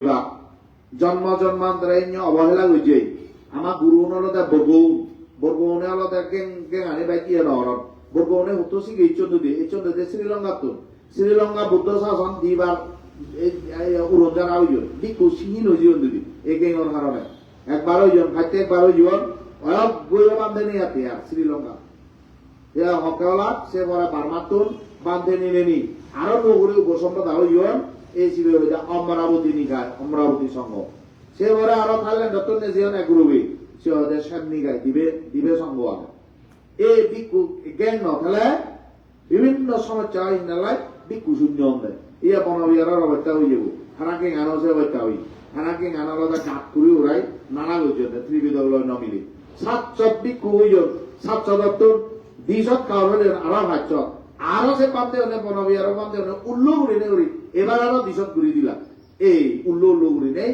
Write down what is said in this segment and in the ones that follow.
জন্ম জন্মান্তরে অবহেলা হয়েছে আমার গুরু হলদা বরগৌনে হলদা আনি বাই কি হরম বরগৌনে হতো শিখে এই চন্দ্রদে শ্রীলঙ্কা বুদ্ধ শাসন দিবার উড়ন হইজন দিকু সিহীন হইজন যদি এই গেঙর কারণে একবার হইজন খাইতে একবার হইজন অনেক বইও বান্ধে নিয়ে আতে আর শ্রীলঙ্কা হকেওলা সে বড় বারমাতুন বান্ধে নিলে নি আরো নগরী উপসম্পদা হইজন এই ছিল অমরাবতী নিকায় অমরাবতী সংঘ সে বলে আরো থাইল্যান্ড নেজিয়ন এক গ্রুপে সে ওদের শ্যাম নিকায় দিবে সংঘ আছে এই বিকু জ্ঞান নথালে বিভিন্ন সমস্যা ইন্দালাই বিকু শূন্য দেয় ইয়া বনবিহারের অবস্থা হয়ে যাব হানাকে গানো সে অবস্থা হই হানাকে গানো আলাদা কাঠ করে উড়াই নানা গজন ত্রিবিদল নমিলে সাতচত বিকু হইজন সাতচদত্তর দিশত কাউরে আরো ভাচ্য আরো সে পাতে হলে বনবিহারের পাতে হলে উল্লু উড়ি নে উড়ি এবার আরো দিশত ঘুরি দিলা এই উল্লু ঘুরি নেই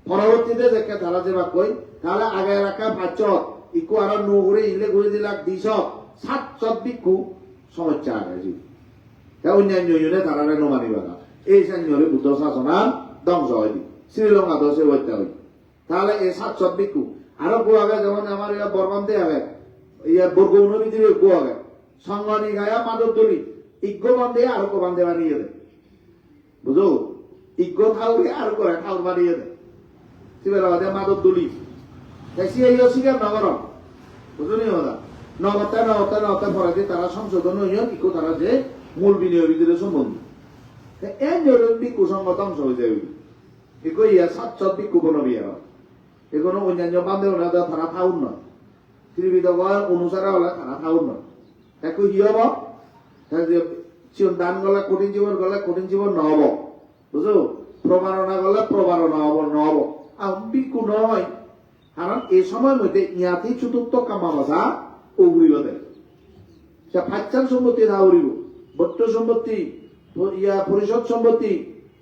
পরবর্তীতে দেখে তারা যে বা কই তাহলে আগে রাখা পাঁচত ইকু আরো নো ঘুরে ইলে ঘুরে দিলাক দিশত সাতচত বিকু সমস্যা আগে অন্যান্য তারা নো মানিবা না এই সাইনরে বুদ্ধ শাসনার ধ্বংস হয় শ্রীলঙ্কা তো সে হত্যা হই তাহলে এই সাতচত বিকু আরো গো আগে যেমন আমার ইয়া বরবান্তে আগে ইয়া বরগৌন ভিতরে গো আগে সংগনি গায়া মাদক দলি ইজ্ঞ বান্ধে আরো কো বান্ধে বানিয়ে দেয় বুঝো ইজ্ঞ থাউরে আরো করে ঠাউর বানিয়ে দেয় সিবেলা বাদে মাদক দলি দেখছি এই অস্বীকার নগর বুঝো নি ওরা নগতে পরে তারা সংশোধন হইয়া ইকো তারা যে মূল বিনিয়োগ ভিতরে সম্বন্ধ এই জরুরি বিকু সংগত অংশ হয়ে যায় ইকো ইয়া সাতচত বিকু বনবিয়া এগুলো অন্যান্য বান্ধে তারা থাউন না ত্রিবিধ অনুসারে হলে তারা থাউন না একো ইয়ব দান গলে কঠিন জীবন নহব বুঝো প্রমাণনা গলে প্রমাণনা হব নহব আর বিকু নয় কারণ এই সময়ের মধ্যে ইয়াতে চতুর্থ কামা ভাষা উগরিব দেয় সে ফাইচান সম্পত্তি না উড়িব বট্ট সম্পত্তি ইয়া পরিষদ সম্পত্তি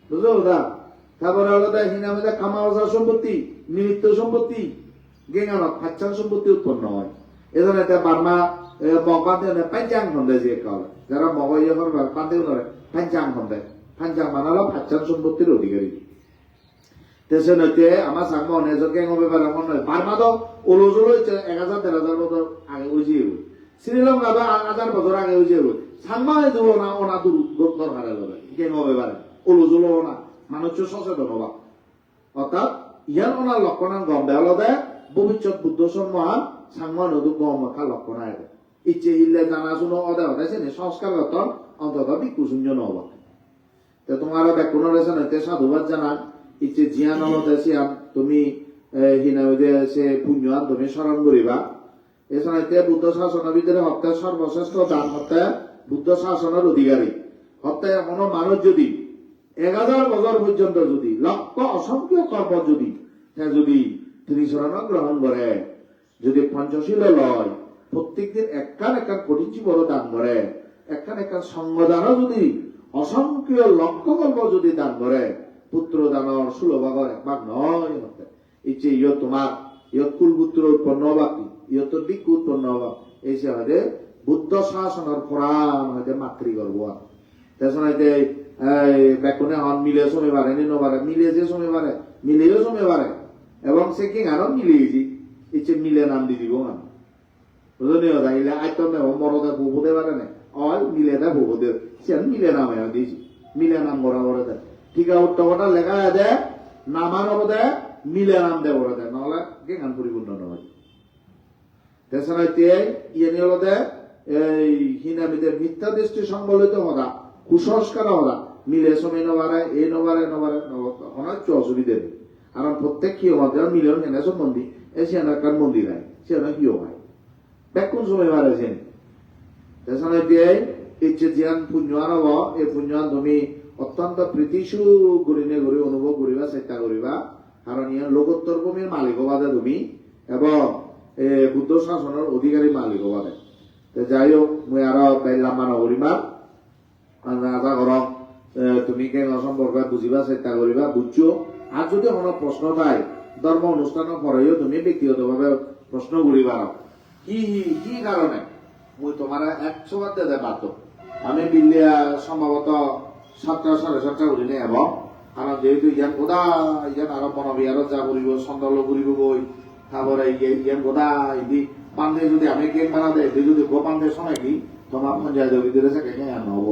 বুঝলো দা তারপরে আলাদা হিনামেদা কামা ভাষা সম্পত্তি নিমিত্ত সম্পত্তি গেঙ্গানত ফাইচান সম্পত্তি উৎপন্ন হয় এজন্য এটা বার্মা মগবাদে পাঞ্চাং খন্দে যে কাল যারা মগইয়া করবার পান্দেও নরে পাঞ্চাং খন্দে পাঞ্চাং মানালো ফাইচান সম্পত্তির অধিকারী দেশে নইতে আমার সাংমা অনেক গ্যাং হবে পারে মনে হয় বার্মা তো ওলোজল হয়েছে 1000-1500 বছর আগে উজিয়ে শ্রীলঙ্কা তো 1000 বছর আগে উজিয়ে সাংমা দেব না ওনা দূর হারে যাবে গ্যাং হবে পারে ওলোজল না মানুষ সচেতন হবা অর্থাৎ ইয়ার ওনার লক্ষণান গম দেওয়া দেয় ভবিষ্যৎ বুদ্ধ সম্মান সাংমা নদু গম খা লক্ষণ আয় ইচ্ছে হিললে জানাশুনো অদে অদাইছে সংস্কার গঠন অন্তত বিকুশূন্য নহবা তো তোমার ব্যাকুণ রয়েছে নইতে সাধুবাদ জানান ইচ্ছে জিয়ান অলদেশিয়ান তুমি হিনাউদে সে পুণ্যান তুমি স্মরণ করিবা এছাড়াইতে বুদ্ধ শাসনের ভিতরে হত্যা সর্বশ্রেষ্ঠ দান হত্যা বুদ্ধ শাসনের অধিকারী হত্যায় এমন মানুষ যদি 1000 বছর পর্যন্ত যদি লক্ষ অসংখ্য কর্ম যদি তিনি শরণ গ্রহণ করে যদি পঞ্চশীল লয় প্রত্যেকদিন একখান কঠিন জীবন দান করে একখান সঙ্গদানও যদি অসংখ্য লক্ষ কর্ম যদি দান করে পুত্র দানর 16 ভাগর একবার নয় হতে ইচ্ছে ইয় তোমার ইয়ত কুলপুত্র উৎপন্ন হবা কি ইয়ত বিকু উৎপন্ন হবা এই সে হয়তো বুদ্ধ শাসনের পুরাণ হয়তো মাতৃগর্ভ তেসনাইতে ব্যাকুনে হন মিলে সময় বাড়ে নবারে মিলে যে সময় বাড়ে মিলেও সময় বাড়ে এবং সে কি আরো মিলিয়েছি ইচ্ছে মিলে নাম দি দিব না বুঝলি ওরা ইলে আইতম মরদে ভূপদে পারে না অল মিলে দেয় ভূপদের সে মিলে নামে দিয়েছি মিলে নাম বরাবর দেয় ঠিক আছে উত্তরটা লেখা আছে নামান অবদে মিলে নাম দেয় বড় দেয় নহলে গান পরিপূর্ণ নয় তেসনাইতে ইয়ে নিয়ে হলো এই হিনামিদের মিথ্যা দৃষ্টি সংবলিত হদা কুসংস্কার হদা মিলে সময় নবারে এই নবারে অনেক অসুবিধে নেই কারণ প্রত্যেক কি মধ্যে মিলেও হেনে সব মন্দির এসে এনাকার মন্দির হয় সে অনেক কিও হয় কোন সময় মারেছেন তেসনাইতে ইচ্ছে জিয়ান পুণ্যান হব এই পুণ্যান তুমি অত্যন্ত প্রীতিশু গরিনে গরি অনুভব করিবা চেষ্টা করিবা কারণ ইয়ার লোকোত্তর ভূমির মালিক হবাদে তুমি এবং বুদ্ধ শাসনের অধিকারী মালিক হবাদে যাই হোক মই আরো লাম্বা নকরিবা আশা করম তুমি কেন সম্পর্কে বুঝিবা চেষ্টা করিবা বুঝছো আর যদি কোনো প্রশ্ন পায় ধর্ম অনুষ্ঠানের পরেও তুমি ব্যক্তিগতভাবে প্রশ্ন করিবা কি কারণে মই তোমার 100 বার দেতে পারত আমি বিল্লিয়া সম্ভবত 7টা 7:30 উঠিনে এবং কারণ যেহেতু ইয়ান গোদা ইয়ান আরো বনবিহারত যা করিব চন্দ্রল ঘুরিব গই তারপরে ইয়ান গোদা ইদি পান্দে যদি আমি কেক বানা দেয় যদি গো পান্দে সময় কি তোমার পঞ্চায়েত ভিতরে থাকে নহব